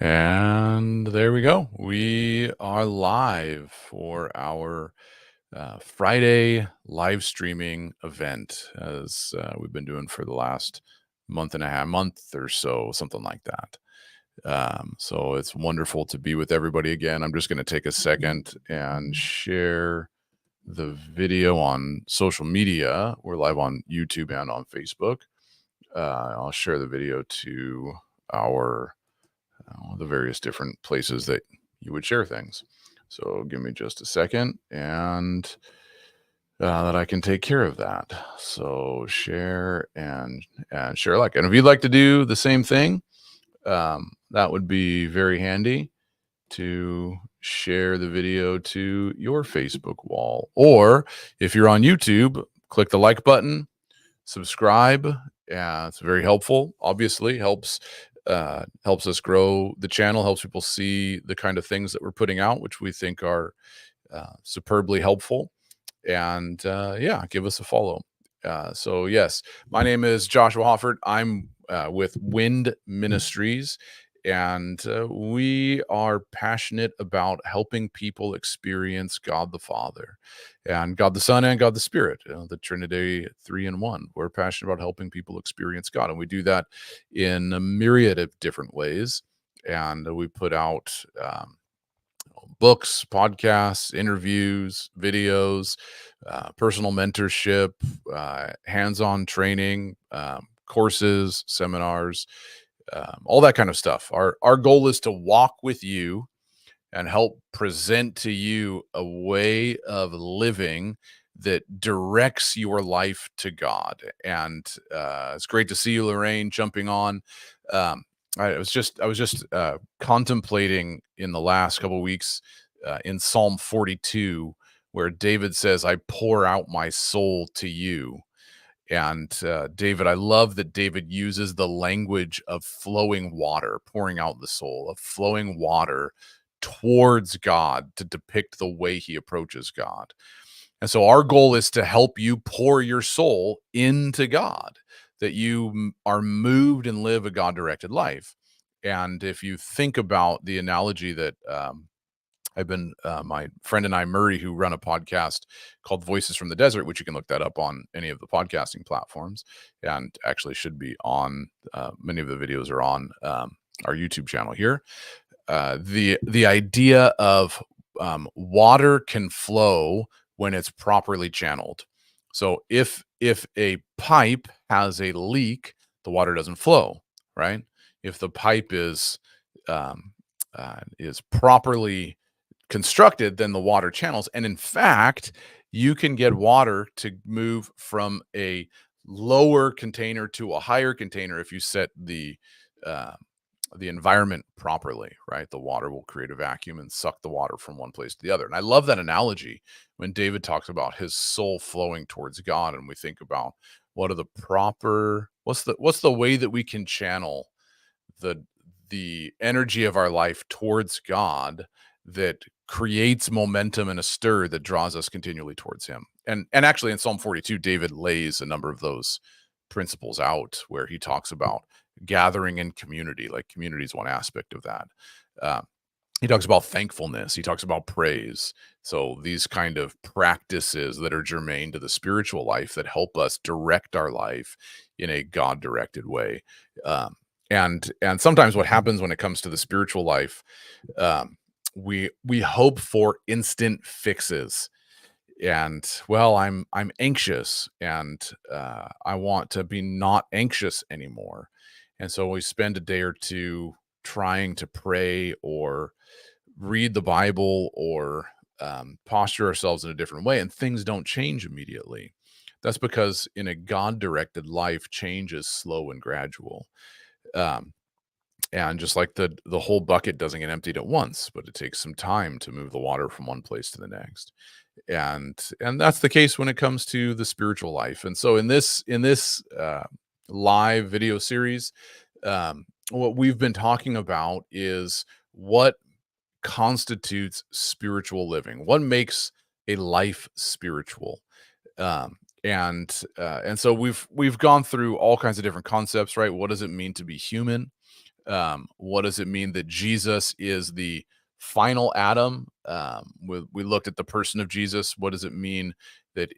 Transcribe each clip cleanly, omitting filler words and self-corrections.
And there we go. We are live for our Friday live streaming event, as we've been doing for the last month or so, something like that. So it's wonderful to be with everybody again. I'm just going to take a second and share the video on social media. We're live on YouTube and on Facebook. I'll share the video to our the various different places that you would share things. So give me just a second and that I can take care of that. So share and share like. And if you'd like to do the same thing, that would be very handy to share the video to your Facebook wall. Or if you're on YouTube, click the like button, subscribe. Yeah, it's very helpful. Obviously, helps us grow the channel, helps people see the kind of things that we're putting out, which we think are superbly helpful. And yeah, give us a follow. So yes, my name is Joshua Hoffert. I'm with Wind Ministries, and we are passionate about helping people experience God the Father and God the Son and God the Spirit, the Trinity, 3 in 1. We're passionate about helping people experience God, and we do that in a myriad of different ways. And we put out books, podcasts, interviews, videos, personal mentorship, hands-on training, courses, seminars, all that kind of stuff. Our goal is to walk with you and help present to you a way of living that directs your life to God. And it's great to see you, Lorraine, jumping on. Um, I was just contemplating in the last couple of weeks in Psalm 42, where David says, "I pour out my soul to you." And David, I love that David uses the language of flowing water, pouring out the soul, of flowing water towards God to depict the way he approaches God. And so our goal is to help you pour your soul into God, that you are moved and live a God directed life. And if you think about the analogy that I've been my friend and I, Murray, who run a podcast called Voices from the Desert, which you can look that up on any of the podcasting platforms, and actually should be on many of the videos are on our YouTube channel here. The idea of water can flow when it's properly channeled. So if a pipe has a leak, the water doesn't flow, right? If the pipe is properly constructed, then the water channels. And in fact, you can get water to move from a lower container to a higher container if you set uh, the environment properly, right? The water will create a vacuum and suck the water from one place to the other. And I love that analogy when David talks about his soul flowing towards God, and we think about what are the proper what's the way that we can channel the the energy of our life towards God that creates momentum and a stir that draws us continually towards him. And actually in Psalm 42, David lays a number of those principles out where he talks about gathering in community. Like community is one aspect of that. Uh, he talks about thankfulness. He talks about praise. So these kind of practices that are germane to the spiritual life that help us direct our life in a God directed way. Um, and sometimes what happens when it comes to the spiritual life, um, we hope for instant fixes. And well, I'm anxious, and I want to be not anxious anymore. And so we spend a day or two trying to pray or read the Bible or posture ourselves in a different way, and things don't change immediately. That's because in a God directed life, change is slow and gradual. Um, and just like the whole bucket doesn't get emptied at once, but it takes some time to move the water from one place to the next. And that's the case when it comes to the spiritual life. And so in this live video series, what we've been talking about is what constitutes spiritual living, what makes a life spiritual. And so we've gone through all kinds of different concepts, right? What does it mean to be human? What does it mean that Jesus is the final Adam? We looked at the person of Jesus. What does it mean that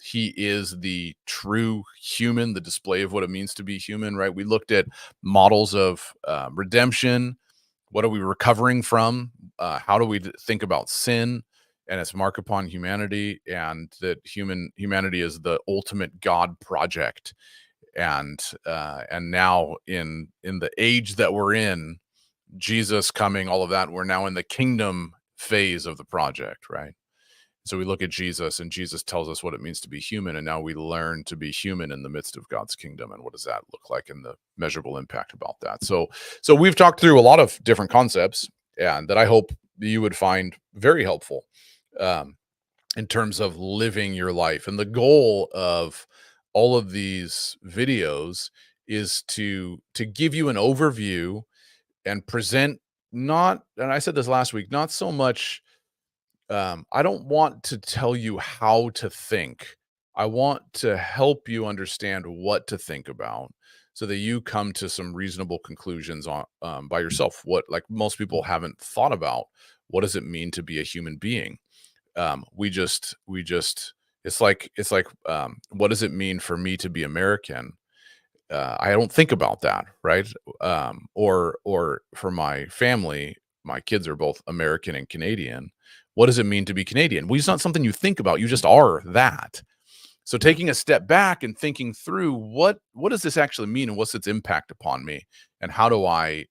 he is the true human, the display of what it means to be human, right? We looked at models of redemption. What are we recovering from? How do we think about sin and its mark upon humanity, and that humanity is the ultimate God project? And now in the age that we're in, Jesus coming, all of that, we're now in the kingdom phase of the project, right? So we look at Jesus, and Jesus tells us what it means to be human, and now we learn to be human in the midst of God's kingdom, and what does that look like, and the measurable impact about that. So we've talked through a lot of different concepts, and that I hope you would find very helpful, um, in terms of living your life. And the goal of all of these videos is to give you an overview and present, not, and I said this last week, not so much, I don't want to tell you how to think. I want to help you understand what to think about, so that you come to some reasonable conclusions on, by yourself. What, like, most people haven't thought about, what does it mean to be a human being? We just it's like, what does it mean for me to be American? I don't think about that, right? Or for my family, my kids are both American and Canadian. What does it mean to be Canadian? Well, it's not something you think about. You just are that. So taking a step back and thinking through, what does this actually mean, and what's its impact upon me, and how do I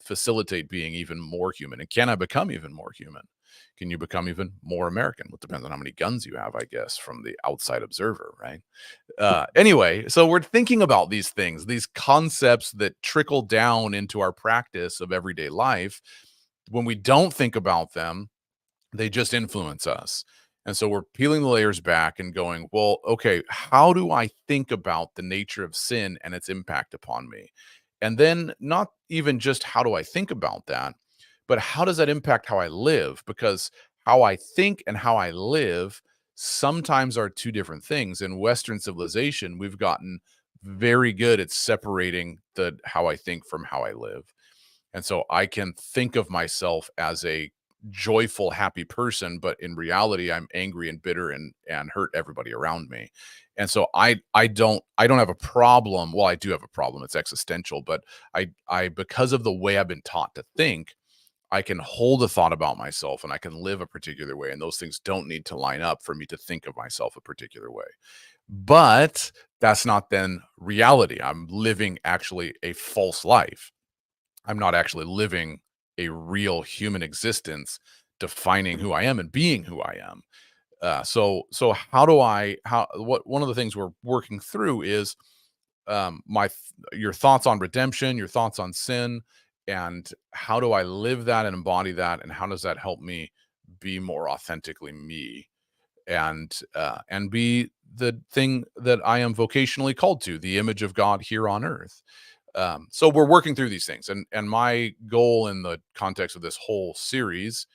facilitate being even more human? And can I become even more human? Can you become even more American? It depends on how many guns you have, I guess, from the outside observer, right? Anyway, so we're thinking about these things, these concepts that trickle down into our practice of everyday life. When we don't think about them, they just influence us. And so we're peeling the layers back and going, well, okay, how do I think about the nature of sin and its impact upon me? And then, not even just how do I think about that, but how does that impact how I live? Because how I think and how I live sometimes are two different things. In Western civilization, we've gotten very good at separating the how I think from how I live. And so I can think of myself as a joyful, happy person, but in reality, I'm angry and bitter and hurt everybody around me. And so I don't have a problem. Well, I do have a problem. It's existential, but I because of the way I've been taught to think, I can hold a thought about myself, and I can live a particular way. And those things don't need to line up for me to think of myself a particular way. But that's not then reality. I'm living actually a false life. I'm not actually living a real human existence, defining who I am and being who I am. So how do I how what one of the things we're working through is, your thoughts on redemption, your thoughts on sin, and how do I live that and embody that, and how does that help me be more authentically me, and be the thing that I am vocationally called to, the image of God here on earth. So we're working through these things, and my goal in the context of this whole series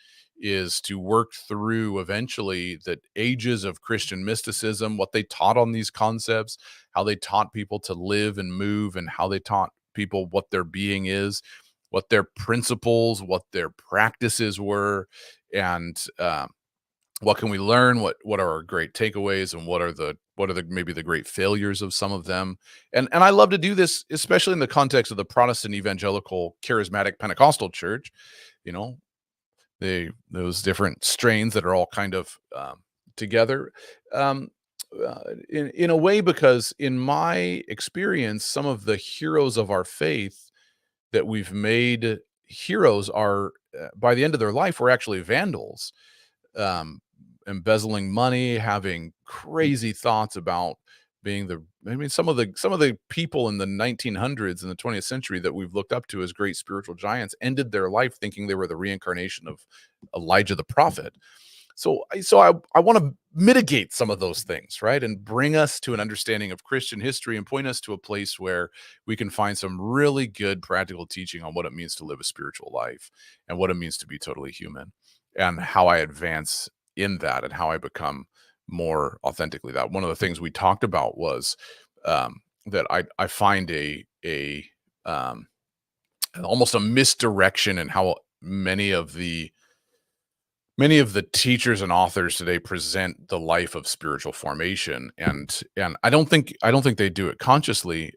is to work through eventually the ages of Christian mysticism, what they taught on these concepts, how they taught people to live and move, and how they taught people what their being is, what their principles, what their practices were, and what can we learn, what are our great takeaways, and what are the maybe the great failures of some of them. And I love to do this, especially in the context of the Protestant evangelical charismatic Pentecostal church. You know, those different strains that are all kind of together, um, in a way, because in my experience, some of the heroes of our faith that we've made heroes are, by the end of their life, were actually vandals, um, embezzling money, having crazy thoughts about being the. I mean, some of the people in the 1900s and the 20th century that we've looked up to as great spiritual giants ended their life thinking they were the reincarnation of Elijah the prophet. So I want to mitigate some of those things, right? And bring us to an understanding of Christian history, and point us to a place where we can find some really good practical teaching on what it means to live a spiritual life, and what it means to be totally human, and how I advance in that, and how I become more authentically that. One of the things we talked about was, that I find um almost a misdirection in how many of the teachers and authors today present the life of spiritual formation, and I don't think they do it consciously.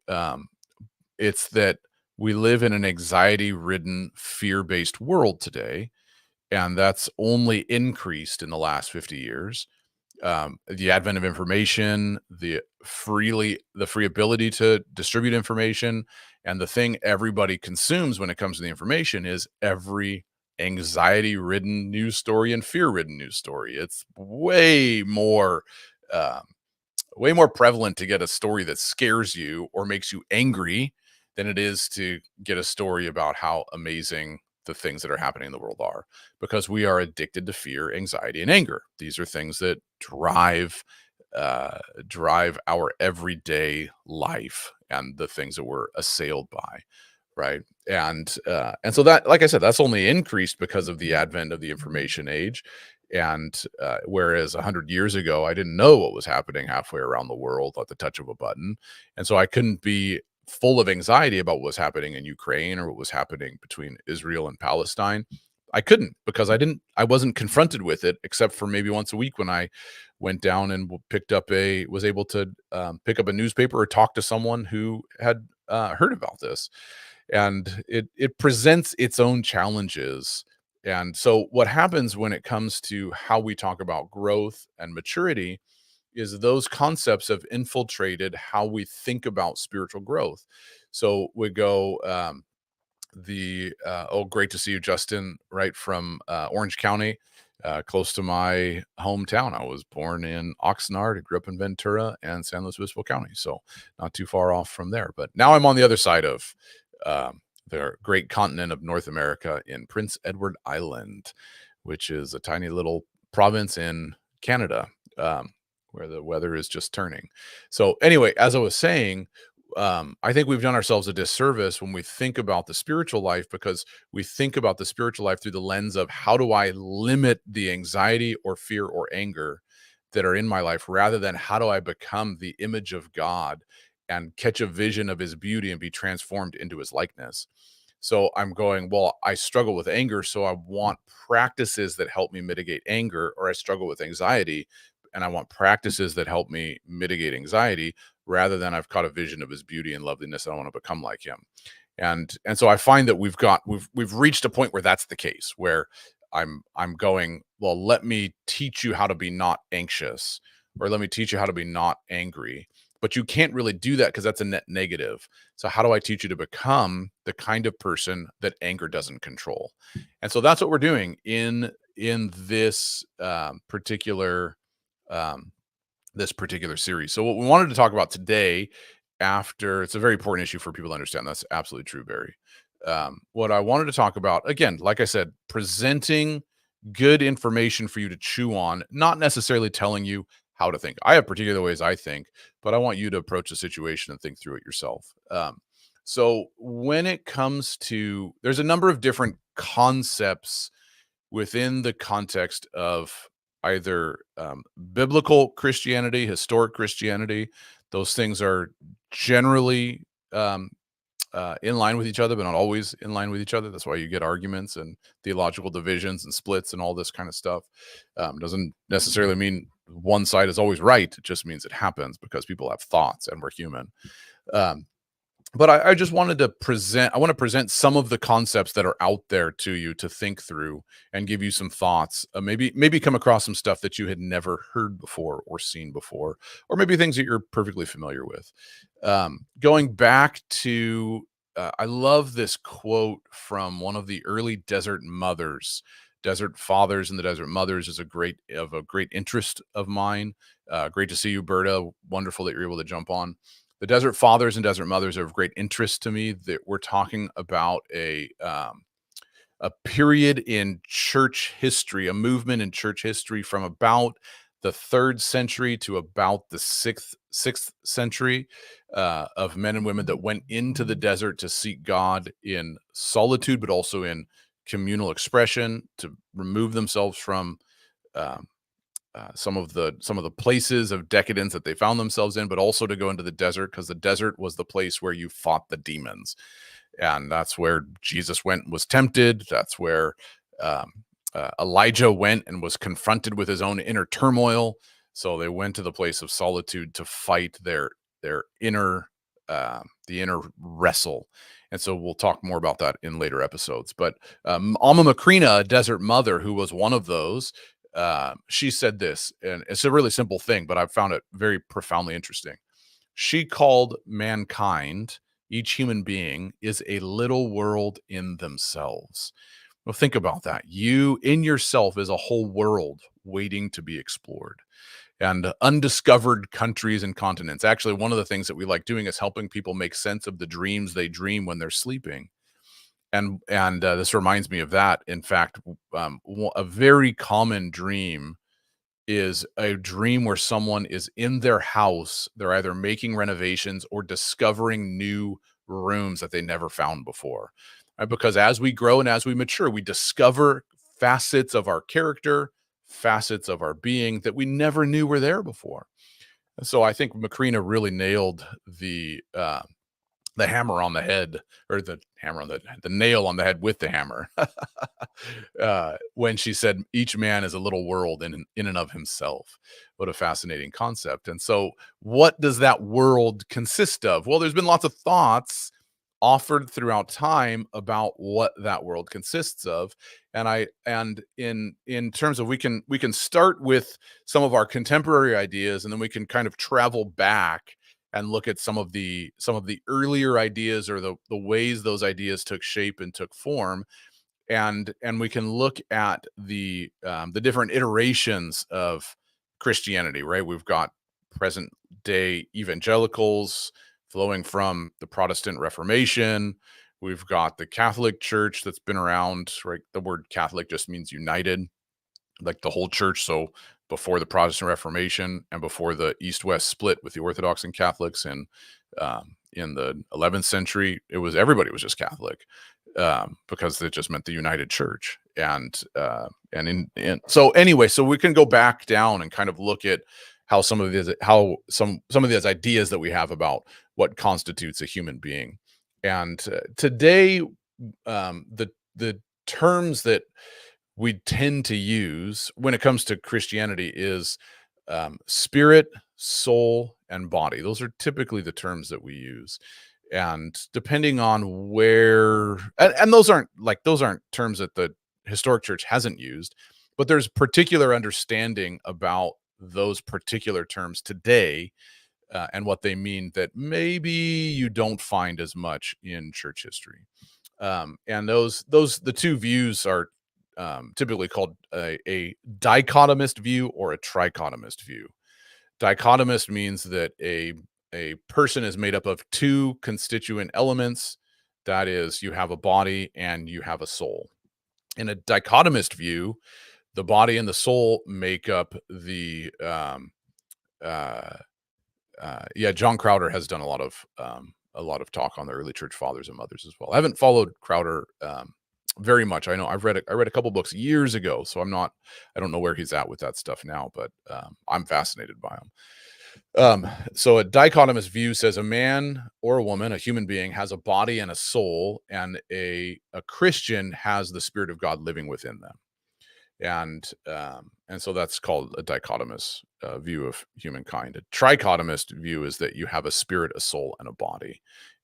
It's that we live in an anxiety-ridden, fear-based world today, and that's only increased in the last 50 years. The advent of information, the free ability to distribute information, and the thing everybody consumes when it comes to the information is every anxiety-ridden news story and fear-ridden news story. It's um, way more prevalent to get a story that scares you or makes you angry than it is to get a story about how amazing the things that are happening in the world are, because we are addicted to fear, anxiety, and anger. These are things that uh, drive our everyday life and the things that we're assailed by, right? And so that, like I said, that's only increased because of the advent of the information age. And whereas 100 years ago, I didn't know what was happening halfway around the world at the touch of a button, and so I couldn't be full of anxiety about what was happening in Ukraine or what was happening between Israel and Palestine. I couldn't, because I wasn't confronted with it, except for maybe once a week when I went down and was able to pick up a newspaper or talk to someone who had heard about this. And it presents its own challenges. And so what happens when it comes to how we talk about growth and maturity is those concepts have infiltrated how we think about spiritual growth. So we go, great to see you, Justin, right from Orange County, close to my hometown. I was born in Oxnard, grew up in Ventura and San Luis Obispo County, so not too far off from there. But now I'm on the other side of the great continent of North America in Prince Edward Island, which is a tiny little province in Canada, where the weather is just turning. So anyway, as I was saying, I think we've done ourselves a disservice when we think about the spiritual life, because we think about the spiritual life through the lens of how do I limit the anxiety or fear or anger that are in my life, rather than how do I become the image of God and catch a vision of his beauty and be transformed into his likeness. So I'm going, well, I struggle with anger, so I want practices that help me mitigate anger, or I struggle with anxiety and I want practices that help me mitigate anxiety, rather than I've caught a vision of his beauty and loveliness and I want to become like him. And so I find that we've reached a point where that's the case, where I'm going, well, let me teach you how to be not anxious, or let me teach you how to be not angry. But you can't really do that because that's a net negative. So how do I teach you to become the kind of person that anger doesn't control? And so that's what we're doing in um, this particular series. So what we wanted to talk about today, after it's a very important issue for people to understand. That's absolutely true, Barry. What I wanted to talk about, again, like I said, presenting good information for you to chew on, not necessarily telling you how to think. I have particular ways I think, but I want you to approach the situation and think through it yourself. So when it comes to, there's a number of different concepts within the context of either biblical Christianity, historic Christianity. Those things are generally in line with each other, but not always in line with each other. That's why you get arguments and theological divisions and splits and all this kind of stuff. Doesn't necessarily mean one side is always right. It just means it happens because people have thoughts and we're human. Um, but I just wanted to I want to present some of the concepts that are out there to you to think through and give you some thoughts. Maybe come across some stuff that you had never heard before or seen before, or maybe things that you're perfectly familiar with. Going back to, I love this quote from one of the early desert mothers. Desert fathers and the desert mothers is a great interest of mine. Great to see you, Berta. Wonderful that you're able to jump on. The desert fathers and desert mothers are of great interest to me. That we're talking about a period in church history, a movement in church history from about the 3rd century to about the sixth century, of men and women that went into the desert to seek God in solitude, but also in communal expression, to remove themselves from um, some of the places of decadence that they found themselves in, but also to go into the desert, because the desert was the place where you fought the demons. and that's where Jesus went and was tempted. That's where um, Elijah went and was confronted with his own inner turmoil. So they went to the place of solitude to fight their inner the inner wrestle. And so we'll talk more about that in later episodes. But Alma Macrina, a desert mother who was one of those, she said this, and it's a really simple thing, but I found it very profoundly interesting. She called mankind, each human being, is a little world in themselves. Well, think about that. You in yourself is a whole world waiting to be explored, and undiscovered countries and continents. Actually, one of the things that we like doing is helping people make sense of the dreams they dream when they're sleeping. And this reminds me of that. In fact, a very common dream is a dream where someone is in their house. They're either making renovations or discovering new rooms that they never found before. Right? Because as we grow and as we mature, we discover facets of our character, facets of our being that we never knew were there before. And so I think Macrina really nailed the hammer on the head, or the hammer on the nail on the head with the hammer, when she said each man is a little world in and of himself. What a fascinating concept. And so what does that world consist of? Well, there's been lots of thoughts offered throughout time about what that world consists of. And in terms of, we can start with some of our contemporary ideas, and then we can kind of travel back and look at some of the earlier ideas, or the ways those ideas took shape and took form. And we can look at the different iterations of Christianity. Right, we've got present day evangelicals flowing from the Protestant Reformation. We've got the Catholic Church that's been around. Right, the word Catholic just means united, like the whole church. So before the Protestant Reformation and before the East-West split with the Orthodox and Catholics, and in the 11th century, everybody was just Catholic, because it just meant the United Church. And so anyway, so we can go back down and kind of look at how some of these ideas that we have about what constitutes a human being. And today, the terms that we tend to use when it comes to Christianity is spirit, soul, and body. Those are typically the terms that we use. And depending on where, and those aren't terms that the historic church hasn't used, but there's particular understanding about those particular terms today, and what they mean, that maybe you don't find as much in church history. And the two views are typically called a dichotomist view or a trichotomist view. Dichotomist means that a person is made up of two constituent elements. That is, you have a body and you have a soul. In a dichotomist view, the body and the soul make up the uh, yeah, John Crowder has done a lot of talk on the early church fathers and mothers as well. I haven't followed Crowder very much. I know I read a couple books years ago, so I don't know where he's at with that stuff now, but I'm fascinated by him. So a dichotomous view says a man or a woman, a human being, has a body and a soul, and a Christian has the Spirit of God living within them. And so that's called a dichotomous view of humankind. A trichotomist view is that you have a spirit, a soul, and a body,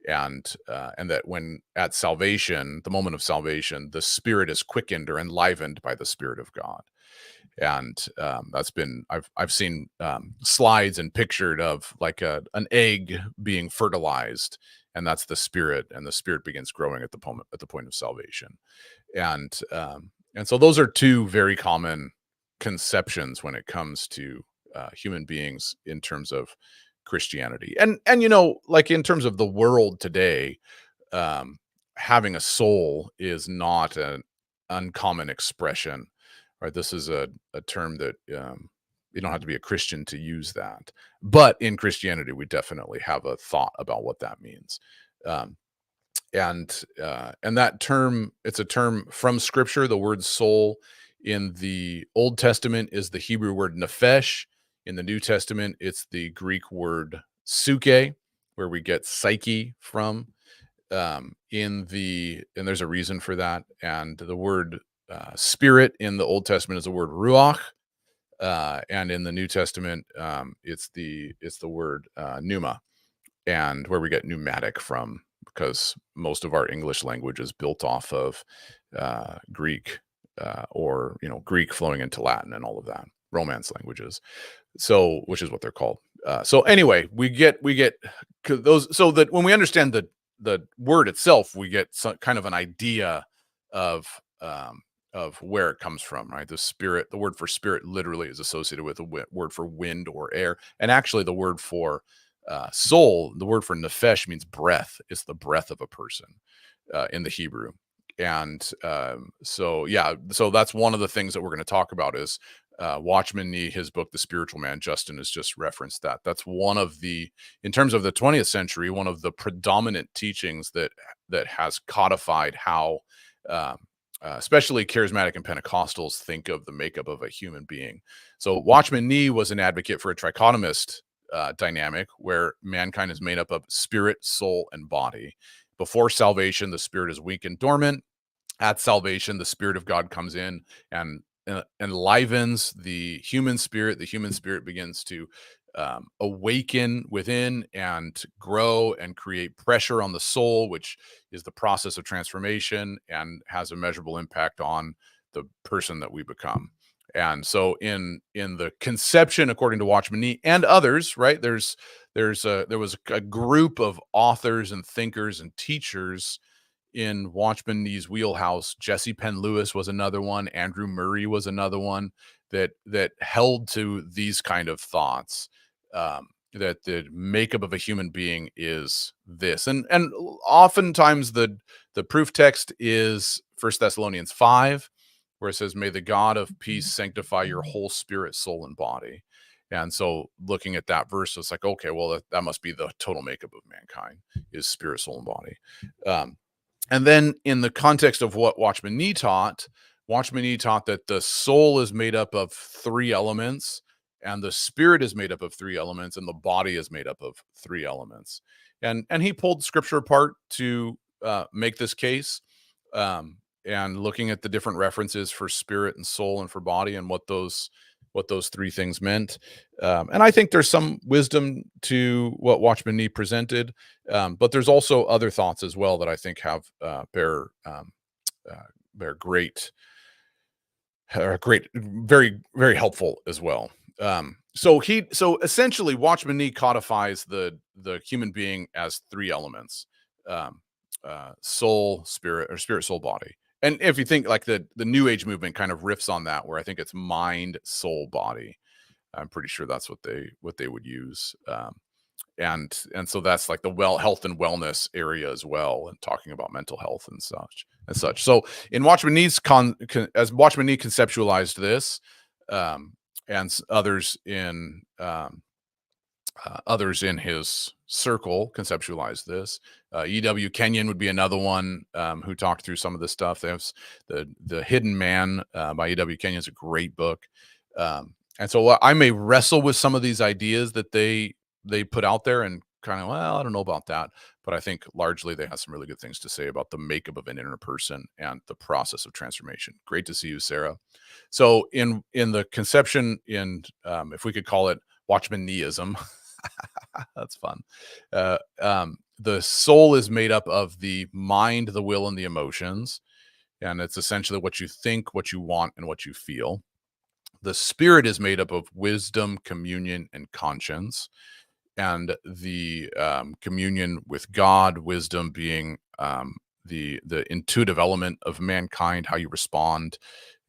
and that when at salvation, the moment of salvation, the spirit is quickened or enlivened by the Spirit of God. And I've seen slides and pictured of like an egg being fertilized, and that's the spirit, and the spirit begins growing at the point of salvation. And so those are two very common conceptions when it comes to human beings in terms of Christianity. And like in terms of the world today, having a soul is not an uncommon expression. Right? This is a term that you don't have to be a Christian to use that. But in Christianity, we definitely have a thought about what that means. Um, and that term, it's a term from Scripture. The word soul in the Old Testament is the Hebrew word nephesh. In the New Testament, it's the Greek word psyche, where we get psyche from. and there's a reason for that. And the word spirit in the Old Testament is the word ruach, and in the New Testament, it's the word pneuma, and where we get pneumatic from, because most of our English language is built off of Greek, or Greek flowing into Latin and all of that, Romance languages. So, which is what they're called. So anyway, we get those, so that when we understand the word itself, we get some kind of an idea of where it comes from, right? The word for spirit literally is associated with a word for wind or air, and actually the word for soul, the word for nefesh, means breath. It's the breath of a person in the Hebrew. And so yeah, so that's one of the things that we're going to talk about is Watchman Nee, his book, The Spiritual Man. Justin has just referenced that. That's one of the, in terms of the 20th century, one of the predominant teachings that has codified how, especially charismatic and Pentecostals, think of the makeup of a human being. So Watchman Nee was an advocate for a trichotomist dynamic where mankind is made up of spirit, soul, and body. Before salvation, the spirit is weak and dormant. At salvation, the Spirit of God comes in and enlivens the human spirit. The human spirit begins to awaken within and grow and create pressure on the soul, which is the process of transformation and has a measurable impact on the person that we become. And so in the conception, according to Watchman Nee and others, right, there was a group of authors and thinkers and teachers in Watchman Nee's wheelhouse. Jesse Penn Lewis was another one. Andrew Murray was another one that held to these kind of thoughts, that the makeup of a human being is this, and oftentimes the proof text is 1 Thessalonians 5, where it says, "May the God of peace sanctify your whole spirit, soul, and body." And so, looking at that verse, it's like, okay, well, that must be the total makeup of mankind, is spirit, soul, and body. And then in the context of what Watchman Nee taught that the soul is made up of three elements, and the spirit is made up of three elements, and the body is made up of three elements. And he pulled scripture apart to make this case, and looking at the different references for spirit and soul and for body, and what those three things meant. And I think there's some wisdom to what Watchman Nee presented, but there's also other thoughts as well that I think have bear great, very, very helpful as well. So essentially, Watchman Nee codifies the human being as three elements: um, soul, spirit, or spirit, soul, body. And if you think like the New Age movement kind of riffs on that, where I think it's mind, soul, body. I'm pretty sure that's what they would use. And so that's like the health and wellness area as well, and talking about mental health and such. So in Watchman Nee's as Watchman Nee conceptualized this, and others in his circle conceptualized this. E.W. Kenyon would be another one, who talked through some of this stuff. There's the Hidden Man by E.W. Kenyon is a great book. And so I may wrestle with some of these ideas that they put out there, and kind of, well, I don't know about that. But I think largely they have some really good things to say about the makeup of an inner person and the process of transformation. Great to see you, Sarah. So in the conception, if we could call it Watchman Neeism, that's fun. The soul is made up of the mind, the will, and the emotions. And it's essentially what you think, what you want, and what you feel. The spirit is made up of wisdom, communion, and conscience. And the communion with God, wisdom being the intuitive element of mankind, how you respond,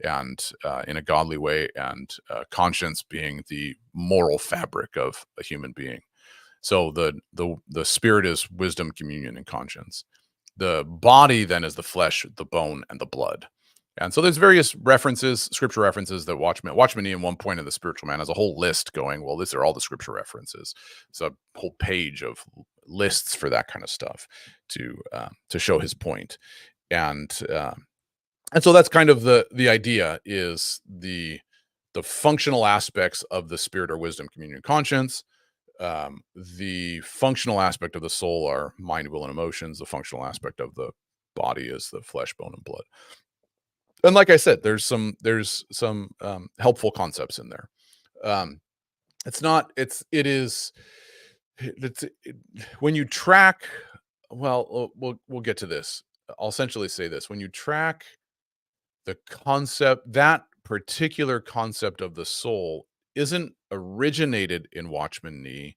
and in a godly way, and conscience being the moral fabric of a human being. So the spirit is wisdom, communion, and conscience. The body then is the flesh, the bone, and the blood. And so there's various references, scripture references, that Watchman Nee in one point in The Spiritual Man has a whole list going, well, these are all the scripture references. It's a whole page of lists for that kind of stuff to show his point. And so that's kind of the idea, is the functional aspects of the spirit are wisdom, communion, conscience. The functional aspect of the soul are mind, will, and emotions. The functional aspect of the body is the flesh, bone, and blood. And like I said, there's some helpful concepts in there. Um, it's not. It is. When you track. Well, we'll get to this. I'll essentially say this: when you track the concept, that particular concept of the soul isn't originated in Watchman Nee,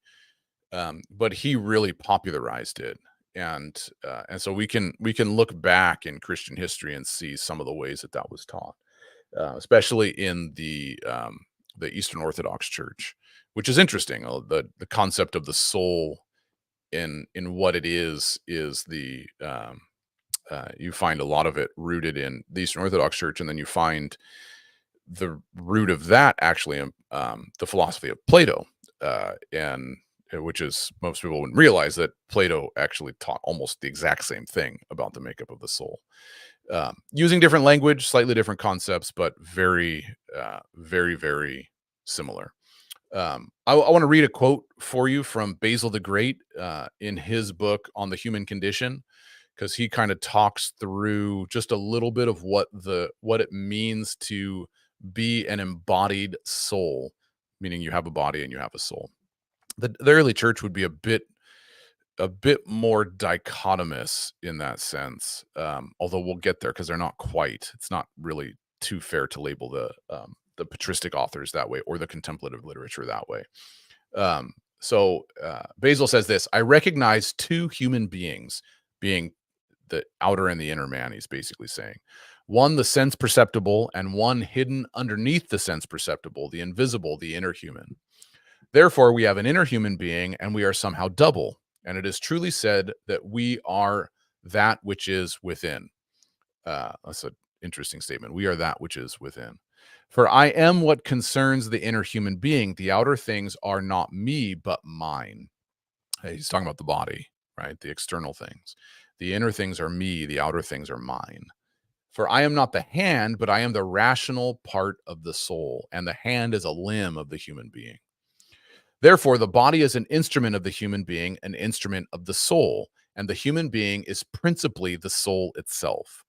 but he really popularized it, and so we can look back in Christian history and see some of the ways that that was taught, especially in the Eastern Orthodox Church, which is interesting. The concept of the soul in what it is the you find a lot of it rooted in the Eastern Orthodox Church, and then you find the root of that actually in the philosophy of Plato, and which is most people wouldn't realize that Plato actually taught almost the exact same thing about the makeup of the soul, using different language, slightly different concepts, but very similar. I want to read a quote for you from Basil the Great in his book on the human condition, because he kind of talks through just a little bit of what it means to be an embodied soul, meaning you have a body and you have a soul. The early church would be a bit more dichotomous in that sense, although we'll get there because they're not quite. It's not really too fair to label the patristic authors that way or the contemplative literature that way. Basil says this: I recognize two human beings, being the outer and the inner man. He's basically saying one, the sense perceptible, and one hidden underneath the sense perceptible, the invisible, the inner human. Therefore, we have an inner human being, and we are somehow double. And it is truly said that we are that which is within. That's an interesting statement. We are that which is within. For I am what concerns the inner human being. The outer things are not me, but mine. Hey, he's talking about the body, right? The external things. The inner things are me. The outer things are mine. For I am not the hand, but I am the rational part of the soul, and the hand is a limb of the human being. Therefore, the body is an instrument of the human being, an instrument of the soul, and the human being is principally the soul itself.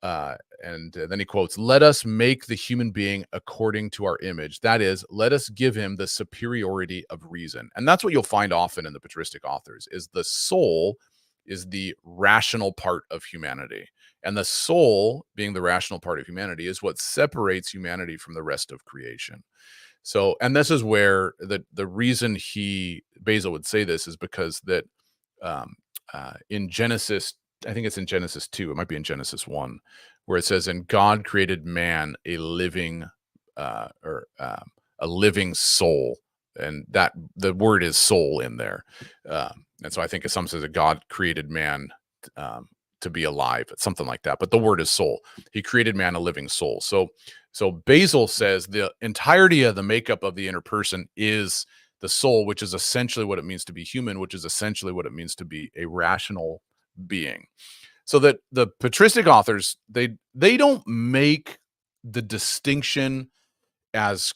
And then he quotes, let us make the human being according to our image. That is, let us give him the superiority of reason. And that's what you'll find often in the patristic authors, is the soul is the rational part of humanity. And the soul, being the rational part of humanity, is what separates humanity from the rest of creation. So, and this is where the reason Basil would say this is because that in Genesis, I think it's in Genesis 2, it might be in Genesis 1, where it says, and God created man a living a living soul. And that the word is soul in there. And so I think some says that God created man to be alive, something like that. But the word is soul. He created man a living soul. So Basil says the entirety of the makeup of the inner person is the soul, which is essentially what it means to be human, which is essentially what it means to be a rational being. So that the patristic authors, they don't make the distinction as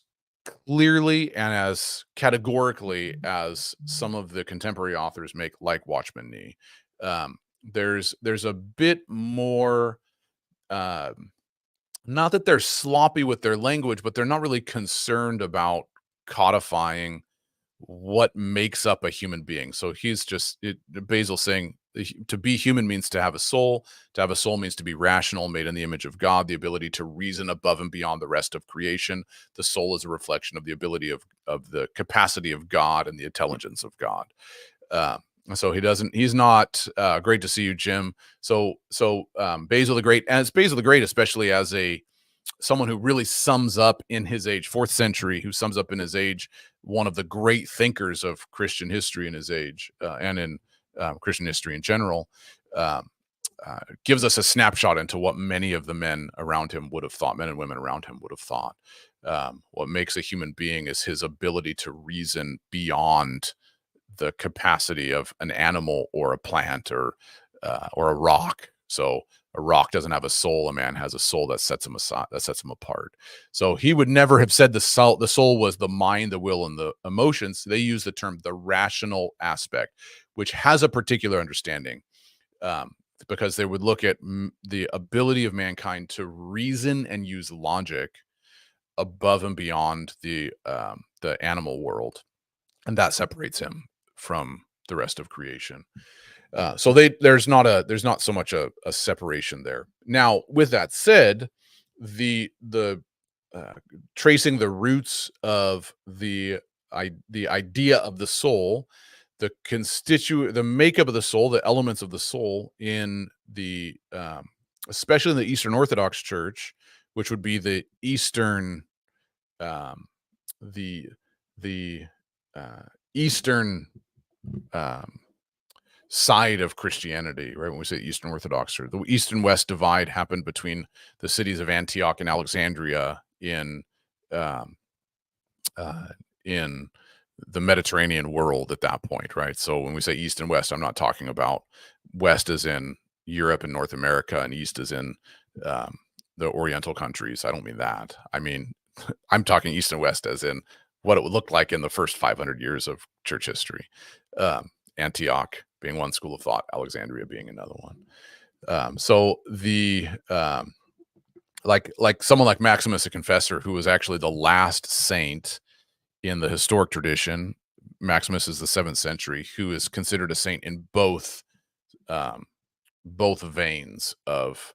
clearly and as categorically as some of the contemporary authors make, like Watchman Nee. There's a bit more, not that they're sloppy with their language, but they're not really concerned about codifying what makes up a human being. So Basil saying to be human means to have a soul. To have a soul means to be rational, made in the image of God, the ability to reason above and beyond the rest of creation. The soul is a reflection of the ability of the capacity of God and the intelligence of God. So he's not great to see you, Jim. So Basil the Great, and it's Basil the Great, especially as someone who really sums up in his age, 4th century, who sums up in his age, one of the great thinkers of Christian history in his age, and in Christian history in general, gives us a snapshot into what many of the men around him would have thought, men and women around him would have thought. What makes a human being is his ability to reason beyond the capacity of an animal or a plant or a rock. So a rock doesn't have a soul, a man has a soul that sets him aside, that sets him apart. So he would never have said the soul was the mind, the will, and the emotions. They use the term the rational aspect, which has a particular understanding, um, because they would look at the ability of mankind to reason and use logic above and beyond the animal world, and that separates him from the rest of creation. So there's not so much a separation there. Now, with that said, the uh, tracing the roots of the idea of the soul, the makeup of the soul, the elements of the soul in the especially in the Eastern Orthodox Church, which would be the Eastern um, the the Eastern um, side of Christianity, right? When we say Eastern Orthodox, or the East and West divide happened between the cities of Antioch and Alexandria um, uh, in the Mediterranean world at that point, right? So when we say East and West, I'm not talking about West as in Europe and North America, and East as in um, the Oriental countries. I don't mean that. I mean, I'm talking East and West as in what it would look like in the first 500 years of church history. Antioch being one school of thought, Alexandria being another one. So the like someone like Maximus the Confessor, who was actually the last saint in the historic tradition. Maximus is the 7th century, who is considered a saint in um, both veins of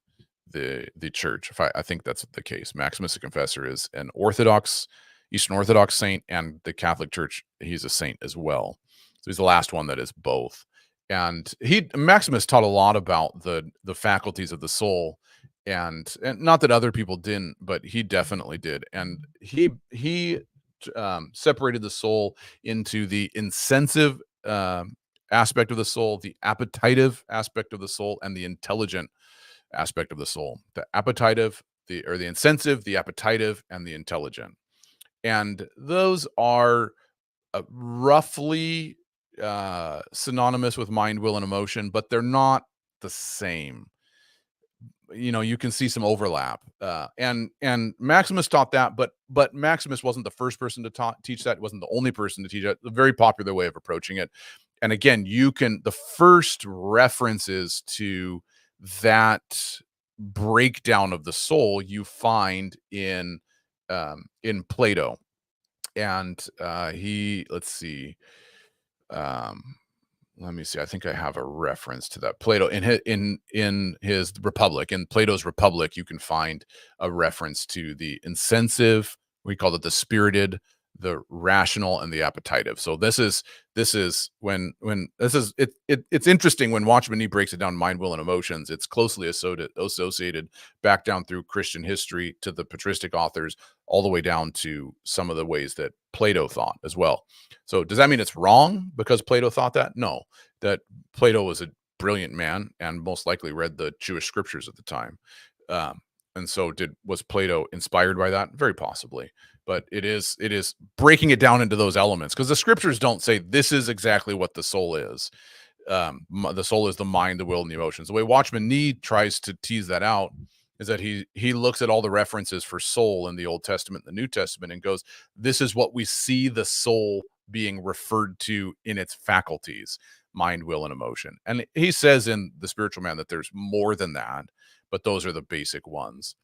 the church. I think that's the case. Maximus the Confessor is an Orthodox, Eastern Orthodox saint, and the Catholic Church, he's a saint as well. So he's the last one that is both. And Maximus taught a lot about the faculties of the soul, and not that other people didn't, but he definitely did. And he separated the soul into the insensitive aspect of the soul, the appetitive aspect of the soul, and the intelligent aspect of the soul. The appetitive, the insensitive, the appetitive, and the intelligent. And those are roughly synonymous with mind, will, and emotion, but they're not the same. You can see some overlap, and Maximus taught that, but Maximus wasn't the first person to teach that. It wasn't the only person to teach it. A very popular way of approaching it. And again, the first references to that breakdown of the soul you find in Plato. And let's see, um let me see. I think I have a reference to that. Plato in his Republic, in Plato's Republic, you can find a reference to the insensitive. We call it the spirited, the rational, and the appetitive. So this is when this is it's interesting when Watchman Nee breaks it down: mind, will, and emotions. It's closely associated back down through Christian history to the patristic authors, all the way down to some of the ways that Plato thought as well. So does that mean it's wrong because Plato thought that? No, that Plato was a brilliant man and most likely read the Jewish scriptures at the time. Um, and so was Plato inspired by that? Very possibly. But it is breaking it down into those elements, because the scriptures don't say this is exactly what the soul is. The soul is the mind, the will, and the emotions. The way Watchman Nee tries to tease that out is that he looks at all the references for soul in the Old Testament and the New Testament and goes, this is what we see the soul being referred to in its faculties: mind, will, and emotion. And he says in The Spiritual Man that there's more than that, but those are the basic ones.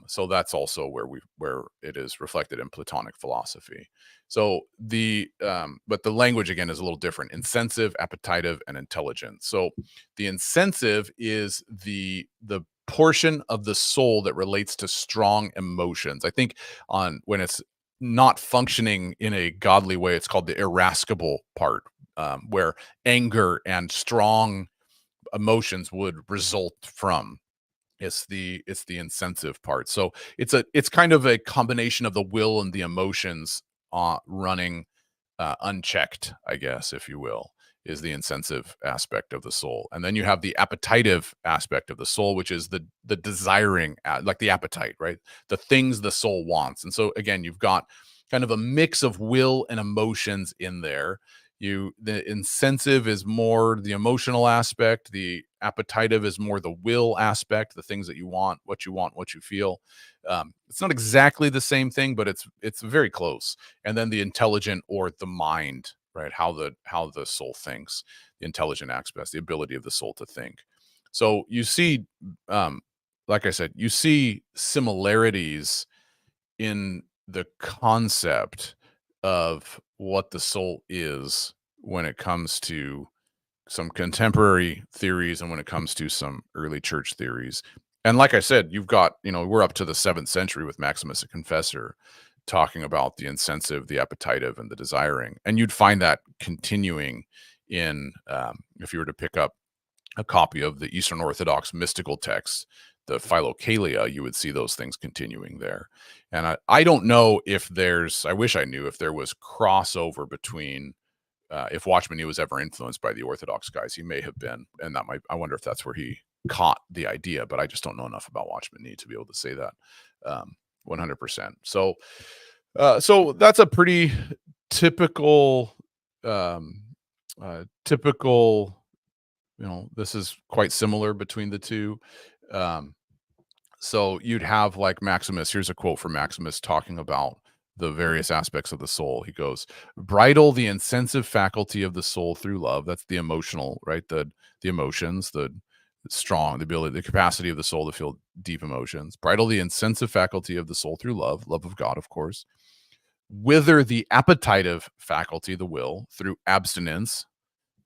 So that's also where it is reflected in Platonic philosophy. So but the language again is a little different: insensitive, appetitive, and intelligent. So the insensitive is the portion of the soul that relates to strong emotions. I think when it's not functioning in a godly way, it's called the irascible part, where anger and strong emotions would result from. It's the insensitive part. So it's kind of a combination of the will and the emotions running unchecked, I guess, if you will, is the insensitive aspect of the soul. And then you have the appetitive aspect of the soul, which is the desiring, like the appetite, right? The things the soul wants. And so again, you've got kind of a mix of will and emotions in there. The insensitive is more the emotional aspect, the appetitive is more the will aspect, the things that you want, what you feel. It's not exactly the same thing, but it's very close. And then the intelligent or the mind, right? How the soul thinks, the intelligent aspects, the ability of the soul to think. So you see, um, like I said, you see similarities in the concept of what the soul is when it comes to some contemporary theories and when it comes to some early church theories. And like I said, you've got, we're up to the 7th century with Maximus the Confessor talking about the insensitive, the appetitive, and the desiring. And you'd find that continuing in, if you were to pick up a copy of the Eastern Orthodox mystical text, the Philokalia, you would see those things continuing there. And I don't know if I wish I knew if there was crossover between, if Watchman Nee was ever influenced by the Orthodox guys. He may have been. And I wonder if that's where he caught the idea, but I just don't know enough about Watchman Nee to be able to say that 100%. So that's a pretty typical, um, typical this is quite similar between the two. Um, so you'd have like Maximus. Here's a quote from Maximus talking about the various aspects of the soul. He goes, "Bridle the insensitive faculty of the soul through love." That's the emotional, right? The emotions, the strong, the ability, the capacity of the soul to feel deep emotions. Bridle the insensitive faculty of the soul through love of God, of course. Wither the appetitive faculty, the will, through abstinence,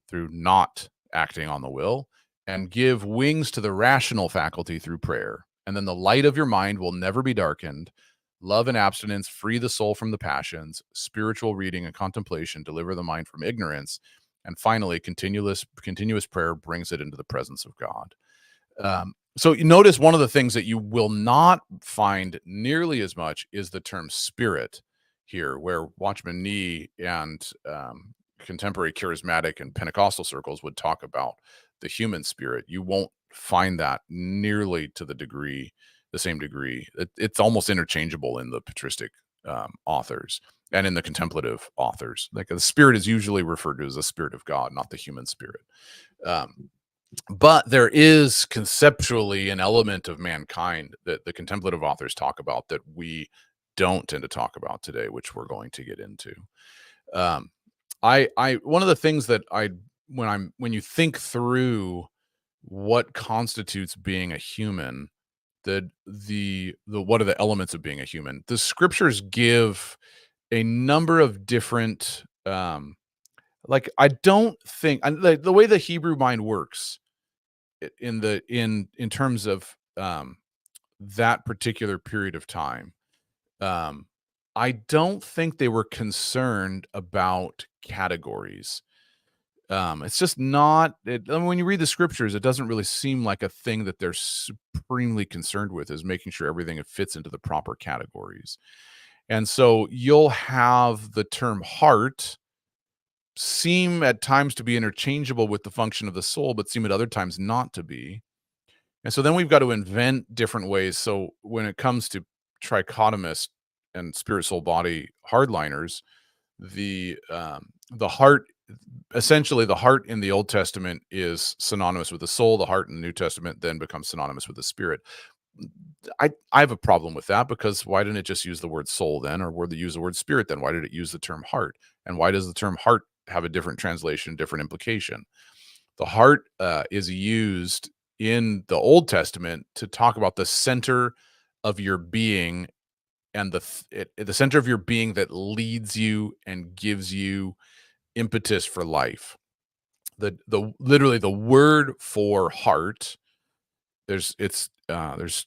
through not acting on the will, and give wings to the rational faculty through prayer. And then the light of your mind will never be darkened. Love and abstinence free the soul from the passions. Spiritual reading and contemplation deliver the mind from ignorance. And finally, continuous prayer brings it into the presence of God. So you notice one of the things that you will not find nearly as much is the term spirit here, where Watchman Nee and contemporary charismatic and Pentecostal circles would talk about the human spirit. You won't find that nearly to the same degree. It's almost interchangeable in the patristic authors and in the contemplative authors. Like the spirit is usually referred to as the spirit of God, not the human spirit. But there is conceptually an element of mankind that the contemplative authors talk about that we don't tend to talk about today, which we're going to get into. I one of the things that when you think through what constitutes being a human, the what are the elements of being a human? The scriptures give a number of different like I don't think the way the Hebrew mind works in terms of that particular period of time. Um, I don't think they were concerned about categories. It's just not. When you read the scriptures, it doesn't really seem like a thing that they're supremely concerned with, is making sure everything fits into the proper categories. And so you'll have the term heart seem at times to be interchangeable with the function of the soul, but seem at other times not to be. And so then we've got to invent different ways. So when it comes to trichotomist and spirit, soul, body hardliners, the heart, essentially the heart in the Old Testament is synonymous with the soul. The heart in the New Testament then becomes synonymous with the spirit. I have a problem with that, because why didn't it just use the word soul then, or where they use the word spirit then? Why did it use the term heart? And why does the term heart have a different translation, different implication? The heart is used in the Old Testament to talk about the center of your being, and the center of your being that leads you and gives you impetus for life. The literally the word for heart, there's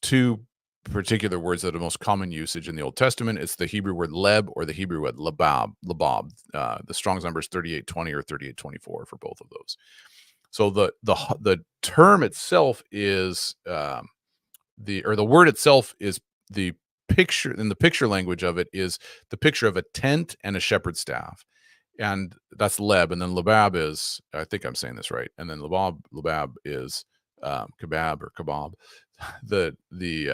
two particular words that are most common usage in the Old Testament. It's the Hebrew word leb or the Hebrew word labab. The Strong's number is 3820 or 3824 for both of those. So the term itself is the word itself is the picture, in the picture language of it is the picture of a tent and a shepherd's staff. And that's leb, and then labab is, I think I'm saying this right, and then labab is kebab or kebab. The the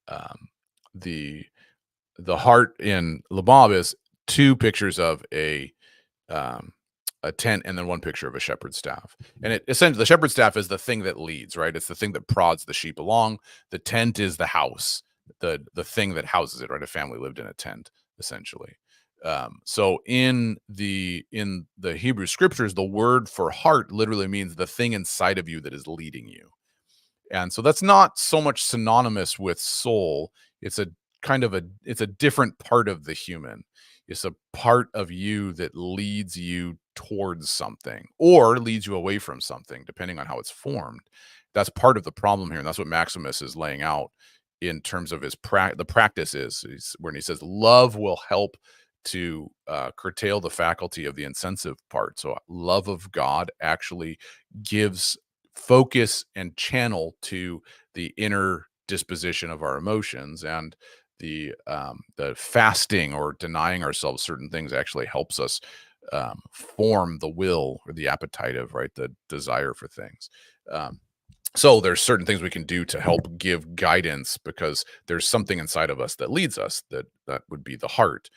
um, the the heart in labab is two pictures of a um, a tent and then one picture of a shepherd's staff. And it essentially, the shepherd's staff is the thing that leads, right? It's the thing that prods the sheep along. The tent is the house, the thing that houses it, right? A family lived in a tent, essentially. So in the Hebrew scriptures, the word for heart literally means the thing inside of you that is leading you. And so that's not so much synonymous with soul. It's a it's a different part of the human. It's a part of you that leads you towards something or leads you away from something, depending on how it's formed. That's part of the problem here. And that's what Maximus is laying out in terms of the practice is when he says love will help to curtail the faculty of the insensitive part. So love of God actually gives focus and channel to the inner disposition of our emotions, and the fasting or denying ourselves certain things actually helps us form the will or the appetite of, right, the desire for things. So there's certain things we can do to help give guidance because there's something inside of us that leads us. That would be the heart.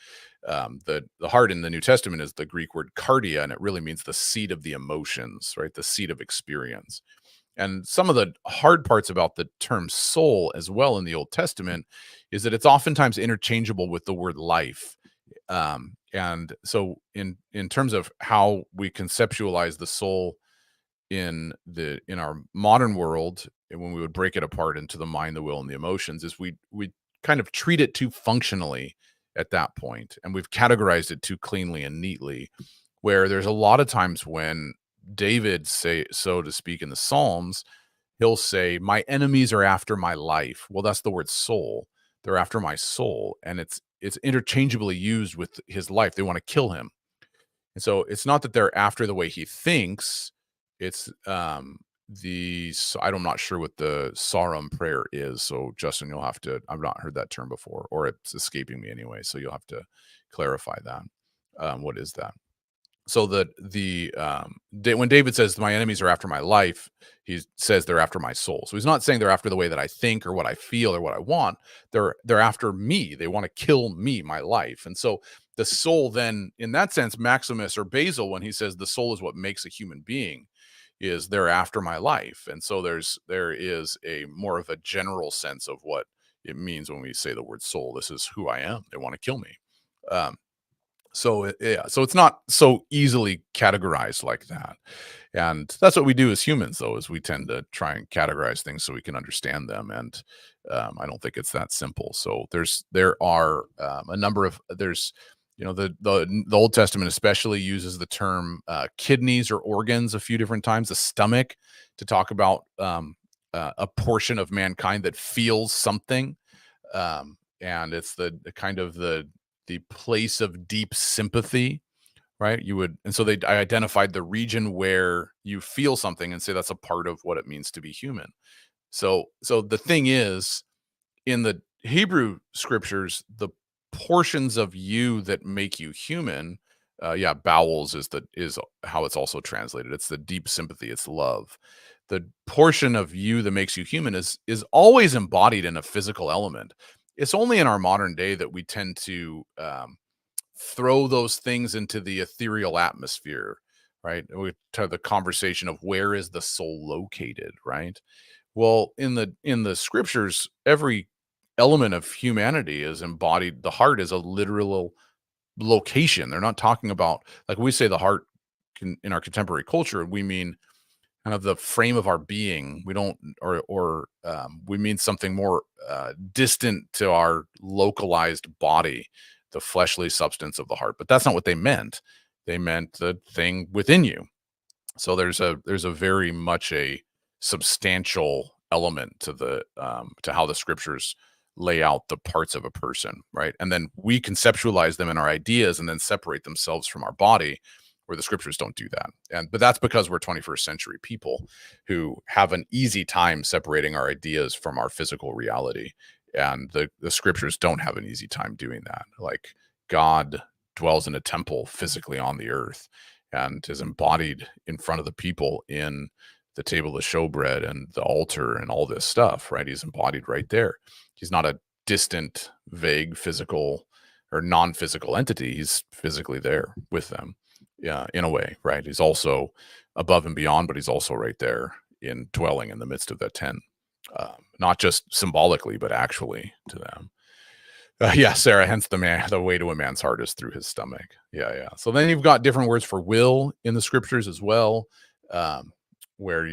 The heart in the New Testament is the Greek word cardia, and it really means the seat of the emotions, right? The seat of experience. And some of the hard parts about the term soul as well in the Old Testament is that it's oftentimes interchangeable with the word life. And so in terms of how we conceptualize the soul in our modern world, and when we would break it apart into the mind, the will, and the emotions, is we kind of treat it too functionally at that point, and we've categorized it too cleanly and neatly, where there's a lot of times when David, say so to speak, in the Psalms, he'll say, my enemies are after my life. Well, that's the word soul. They're after my soul, and it's interchangeably used with his life. They want to kill him. And so it's not that they're after the way he thinks. It's I'm not sure what the Sarum prayer is. So Justin, you'll have to, I've not heard that term before, or it's escaping me anyway. So you'll have to clarify that. What is that? So when David says my enemies are after my life, he says they're after my soul. So he's not saying they're after the way that I think or what I feel or what I want. They're after me. They want to kill me, my life. And so the soul then, in that sense, Maximus or Basil, when he says the soul is what makes a human being, is they're after my life. And so there is a more of a general sense of what it means when we say the word soul. This is who I am. They want to kill me. So it's not so easily categorized like that. And that's what we do as humans, though, is we tend to try and categorize things so we can understand them. And I don't think it's that simple. So there are a number of the Old Testament especially uses the term kidneys or organs a few different times, the stomach, to talk about a portion of mankind that feels something, and it's the kind of the place of deep sympathy, right? And so I identified the region where you feel something and say that's a part of what it means to be human. So the thing is, in the Hebrew scriptures, the portions of you that make you human, bowels is how it's also translated. It's the deep sympathy, it's love. The portion of you that makes you human is always embodied in a physical element. It's only in our modern day that we tend to throw those things into the ethereal atmosphere, right? We have the conversation of where is the soul located, right? Well, in the scriptures, every element of humanity is embodied. The heart is a literal location. They're not talking about, like, we say the heart in our contemporary culture, we mean kind of the frame of our being. We don't, or we mean something more distant to our localized body, the fleshly substance of the heart. But that's not what they meant. They meant the thing within you. So there's a very much a substantial element to to how the scriptures lay out the parts of a person, right? And then we conceptualize them in our ideas and then separate themselves from our body, where the scriptures don't do that. But that's because we're 21st century people who have an easy time separating our ideas from our physical reality. And the scriptures don't have an easy time doing that. Like, God dwells in a temple physically on the earth and is embodied in front of the people in the table of showbread and the altar and all this stuff, right? He's embodied right there. He's not a distant, vague, physical or non-physical entity. He's physically there with them. Yeah, in a way, right? He's also above and beyond, but he's also right there in dwelling in the midst of that tent, not just symbolically, but actually to them. Yeah, Sarah. Hence, the way to a man's heart is through his stomach. Yeah, yeah. So then you've got different words for will in the scriptures as well, um, where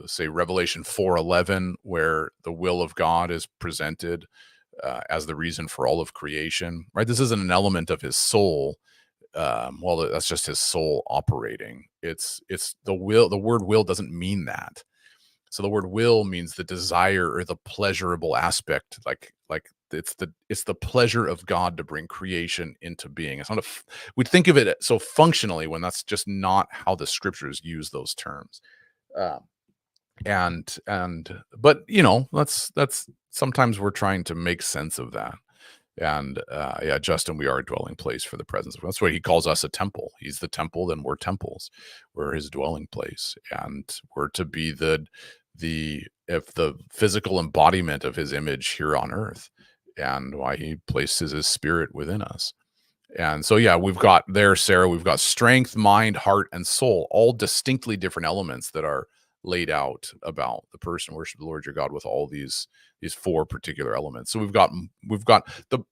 say Revelation 4:11, where the will of God is presented as the reason for all of creation. Right. This isn't an element of his soul. Well, that's just his soul operating. It's the will. The word will doesn't mean that. So the word will means the desire or the pleasurable aspect, like it's the pleasure of God to bring creation into being. It's not we'd think of it so functionally when that's just not how the scriptures use those terms. Um, but that's sometimes we're trying to make sense of that. And yeah, Justin, we are a dwelling place for the presence of. That's why he calls us a temple. He's the temple, then we're temples. We're his dwelling place, and we're to be the physical embodiment of his image here on earth, and why he places his spirit within us. And so, yeah, we've got there, Sarah, we've got strength, mind, heart, and soul, all distinctly different elements that are laid out about the person. Worship the Lord your God with all these four particular elements. So we've got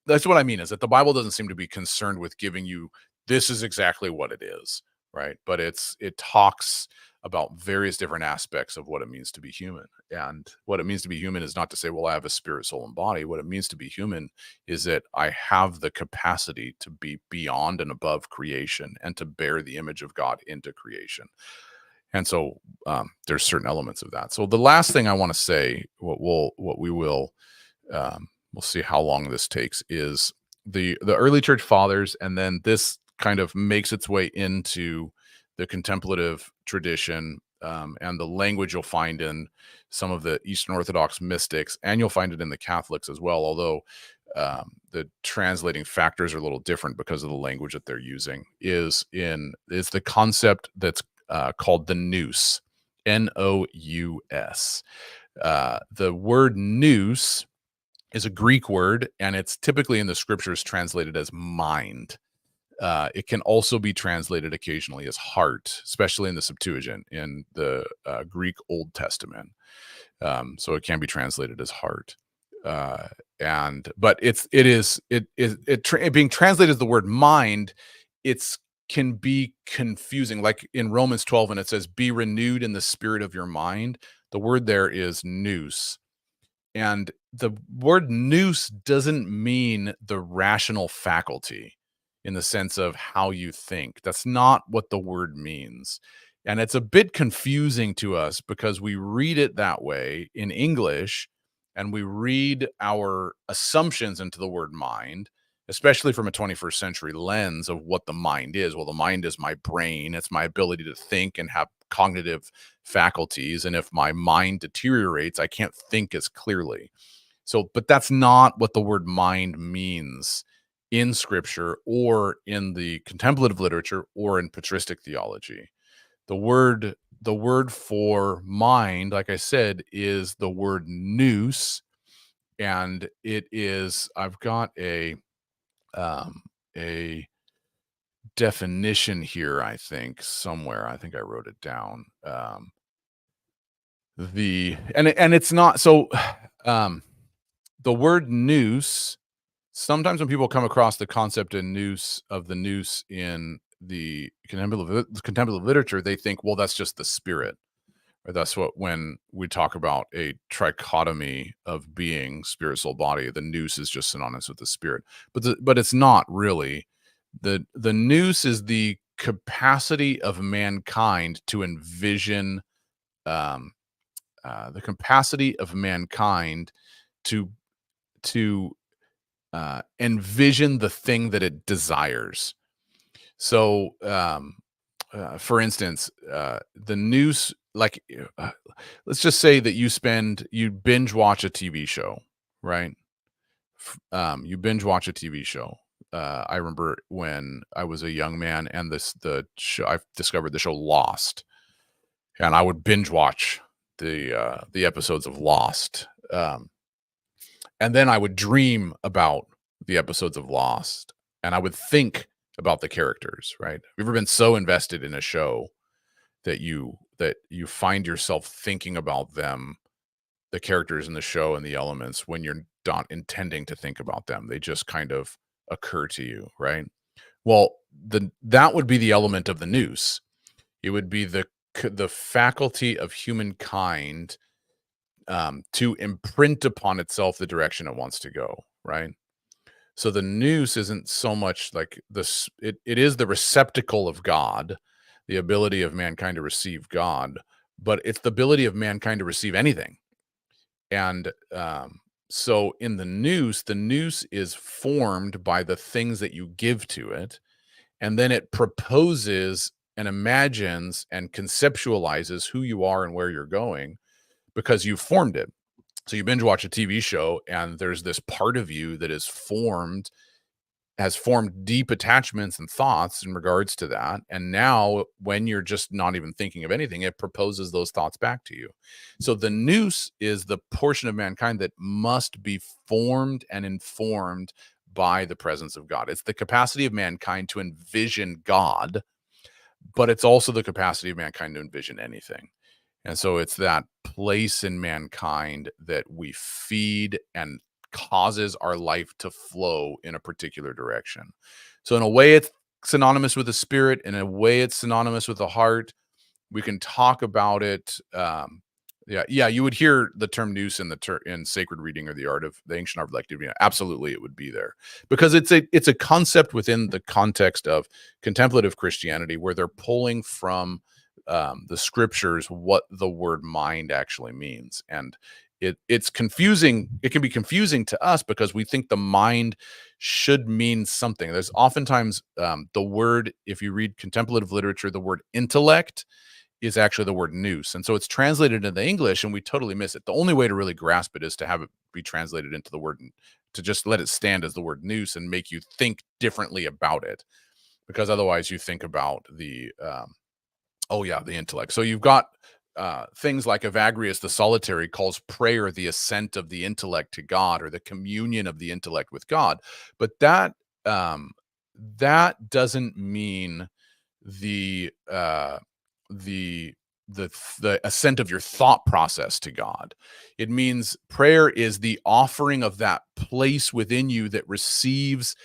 that's what I mean, is that the Bible doesn't seem to be concerned with giving you this is exactly what it is, right? But it talks about various different aspects of what it means to be human. And what it means to be human is not to say, well, I have a spirit, soul, and body. What it means to be human is that I have the capacity to be beyond and above creation and to bear the image of God into creation. And so there's certain elements of that. So the last thing I want to say, we'll see how long this takes, is the early church fathers, and then this kind of makes its way into the contemplative tradition, and the language you'll find in some of the Eastern Orthodox mystics, and you'll find it in the Catholics as well, although the translating factors are a little different because of the language that they're using, is the concept that's called the nous, Nous. The word nous is a Greek word, and it's typically in the scriptures translated as mind. It can also be translated occasionally as heart, especially in the Septuagint in the Greek Old Testament. So it can be translated as heart. But it being translated as the word mind, it's can be confusing. Like in Romans 12, when it says, be renewed in the spirit of your mind, the word there is nous. And the word nous doesn't mean the rational faculty in the sense of how you think. That's not what the word means. And it's a bit confusing to us because we read it that way in English, and we read our assumptions into the word mind, especially from a 21st century lens of what the mind is. Well, the mind is my brain, it's my ability to think and have cognitive faculties. And if my mind deteriorates, I can't think as clearly. So, but that's not what the word mind means in scripture or in the contemplative literature or in patristic theology. The word for mind, like I said, is the word nous, and it is, I've got a definition here, I think somewhere. I think I wrote it down. It's not so. The word nous, sometimes when people come across the concept of the nous in the contemplative literature, they think, well, that's just the spirit. Or that's what, when we talk about a trichotomy of being, spirit, soul, body, the nous is just synonymous with the spirit. But it's not really. The nous is the capacity of mankind to envision, um, the capacity of mankind to envision the thing that it desires. So, for instance, the news, like, let's just say that you binge watch a TV show, right? You binge watch a TV show. I remember when I was a young man, and the show, I discovered the show Lost, and I would binge watch the episodes of Lost. And then I would dream about the episodes of Lost, and I would think about the characters, right? Have you ever been so invested in a show that you find yourself thinking about them, the characters in the show and the elements, when you're not intending to think about them? They just kind of occur to you, right? Well, that would be the element of the nous. It would be the faculty of humankind, to imprint upon itself the direction it wants to go, right? So the nous isn't so much like this, it is the receptacle of God, the ability of mankind to receive God, but it's the ability of mankind to receive anything. And so in the nous is formed by the things that you give to it, and then it proposes and imagines and conceptualizes who you are and where you're going because you formed it. So you binge watch a TV show and there's this part of you that is formed, has formed deep attachments and thoughts in regards to that. And now when you're just not even thinking of anything, it proposes those thoughts back to you. So the nous is the portion of mankind that must be formed and informed by the presence of God. It's the capacity of mankind to envision God, but it's also the capacity of mankind to envision anything. And so it's that place in mankind that we feed and causes our life to flow in a particular direction. So in a way, it's synonymous with the spirit. In a way, it's synonymous with the heart. We can talk about it. Yeah. You would hear the term nous in sacred reading or the art of the ancient art of elective. Absolutely, it would be there because it's a concept within the context of contemplative Christianity where they're pulling from the scriptures what the word mind actually means, and it's confusing. It can be confusing to us because we think the mind should mean something. There's oftentimes the word, if you read contemplative literature, the word intellect is actually the word nous. And so it's translated into English and we totally miss it. The only way to really grasp it is to have it be translated into the word, to just let it stand as the word nous and make you think differently about it. Because otherwise you think about the intellect. So you've got things like Evagrius the Solitary calls prayer the ascent of the intellect to God, or the communion of the intellect with God. But that doesn't mean the the the ascent of your thought process to God. It means prayer is the offering of that place within you that receives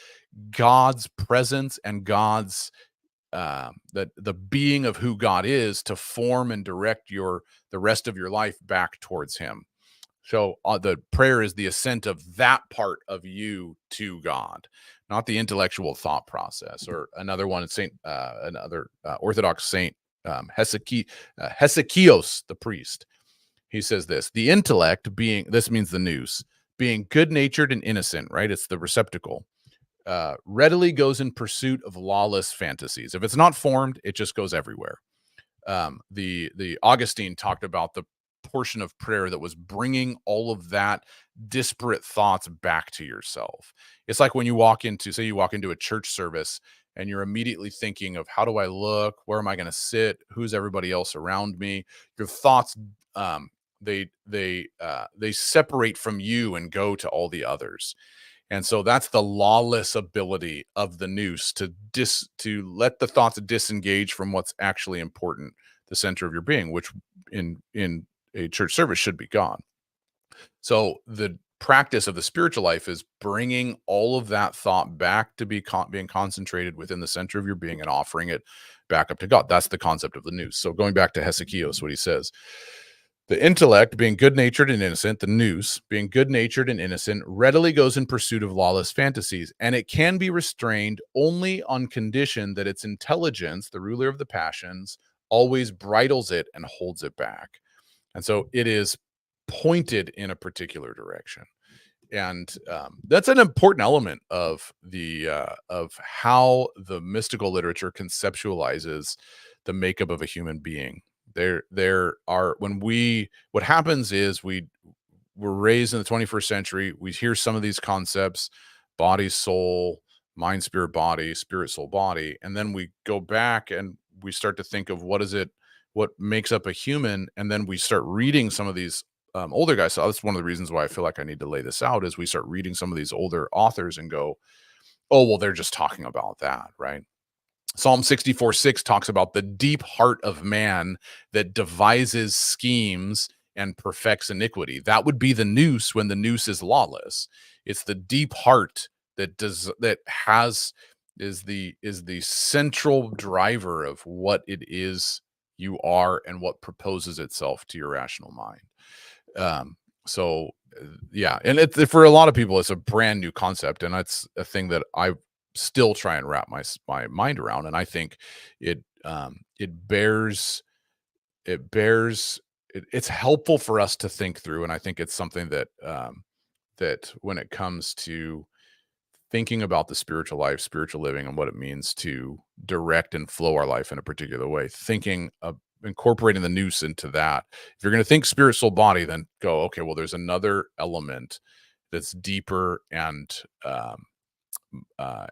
God's presence and God's the being of who God is to form and direct the rest of your life back towards Him. So the prayer is the ascent of that part of you to God, not the intellectual thought process. Or another one, another Orthodox saint, Hesychios, the priest. He says this: the intellect being, this means the nous, being good natured and innocent, right? It's the receptacle. Readily goes in pursuit of lawless fantasies. If it's not formed, it just goes everywhere. The Augustine talked about the portion of prayer that was bringing all of that disparate thoughts back to yourself. It's like when you walk into a church service and you're immediately thinking of, how do I look? Where am I going to sit? Who's everybody else around me? Your thoughts, they separate from you and go to all the others. And so that's the lawless ability of the nous to let the thoughts disengage from what's actually important, the center of your being, which in a church service should be God. So the practice of the spiritual life is bringing all of that thought back to being concentrated within the center of your being and offering it back up to God. That's the concept of the nous. So going back to Hesychios, what he says: the intellect, being good-natured and innocent, the nous, being good-natured and innocent, readily goes in pursuit of lawless fantasies, and it can be restrained only on condition that its intelligence, the ruler of the passions, always bridles it and holds it back. And so it is pointed in a particular direction. And that's an important element of how the mystical literature conceptualizes the makeup of a human being. What happens is we're raised in the 21st century. We hear some of these concepts: body, soul, mind, spirit, body, spirit, soul, body. And then we go back and we start to think of what makes up a human. And then we start reading some of these older guys. So that's one of the reasons why I feel like I need to lay this out, is we start reading some of these older authors and go, Oh, well, they're just talking about that, right? Psalm 64:6 talks about the deep heart of man that devises schemes and perfects iniquity. That would be the noose when the noose is lawless. It's the deep heart that has is the central driver of what it is you are and what proposes itself to your rational mind. Um, so yeah, and for a lot of people, it's a brand new concept, and that's a thing that I still try and wrap my mind around. And I think it bears it bears it's helpful for us to think through, and I think it's something that when it comes to thinking about the spiritual life, spiritual living, and what it means to direct and flow our life in a particular way, thinking of incorporating the noose into that. If you're going to think spirit, soul, body, then go, okay, well, there's another element that's deeper and I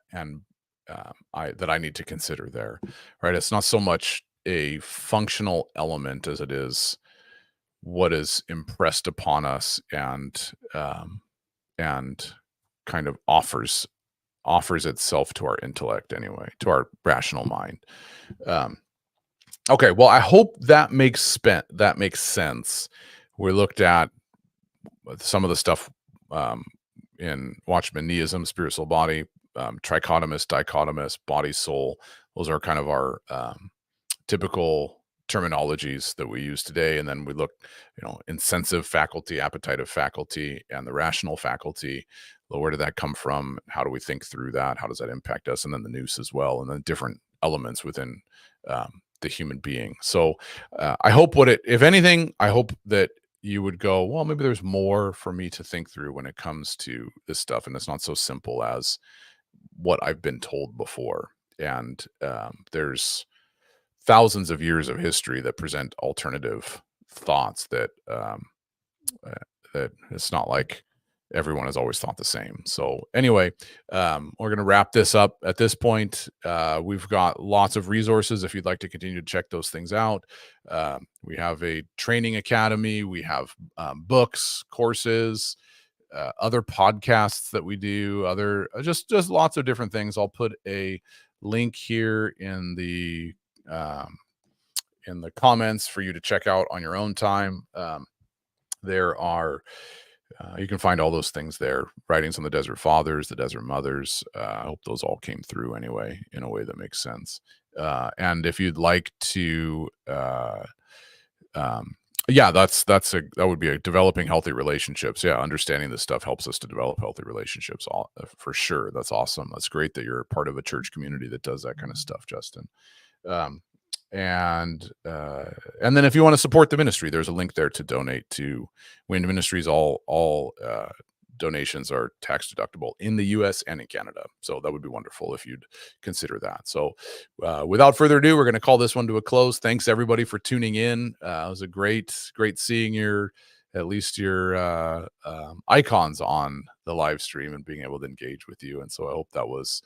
that I need to consider there, right? It's not so much a functional element as it is what is impressed upon us and kind of offers itself to our intellect anyway, to our rational mind. Um, okay, well, I hope that makes sense. We looked at some of the stuff um, in Watchmanism, spirit, soul, body, trichotomous, dichotomous, body, soul. Those are kind of our typical terminologies that we use today. And then we look, insensive faculty, appetitive faculty, and the rational faculty. Well, where did that come from? How do we think through that? How does that impact us? And then the nous as well, and then different elements within the human being. So I hope if anything, I hope that you would go, well, maybe there's more for me to think through when it comes to this stuff. And it's not so simple as what I've been told before. And there's thousands of years of history that present alternative thoughts that it's not like everyone has always thought the same. So anyway, we're going to wrap this up at this point. We've got lots of resources if you'd like to continue to check those things out. We have a training academy. We have books, courses, other podcasts that we do, other just lots of different things. I'll put a link here in the comments for you to check out on your own time. There are you can find all those things there. Writings on the Desert Fathers, the Desert Mothers. I hope those all came through anyway in a way that makes sense. And if you'd like to, yeah, that would be a developing healthy relationships. Yeah, understanding this stuff helps us to develop healthy relationships. For sure, that's awesome. That's great that you're part of a church community that does that kind of stuff, Justin. Um, and then if you want to support the ministry, there's a link there to donate to Wind Ministries. All donations are tax deductible in the US and in Canada. So that would be wonderful if you'd consider that. So without further ado, we're going to call this one to a close. Thanks everybody for tuning in. It was a great seeing at least your icons on the live stream and being able to engage with you. And so I hope that was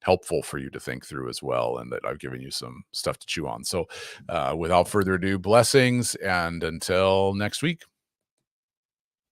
helpful for you to think through as well, and that I've given you some stuff to chew on. So without further ado, blessings, and until next week.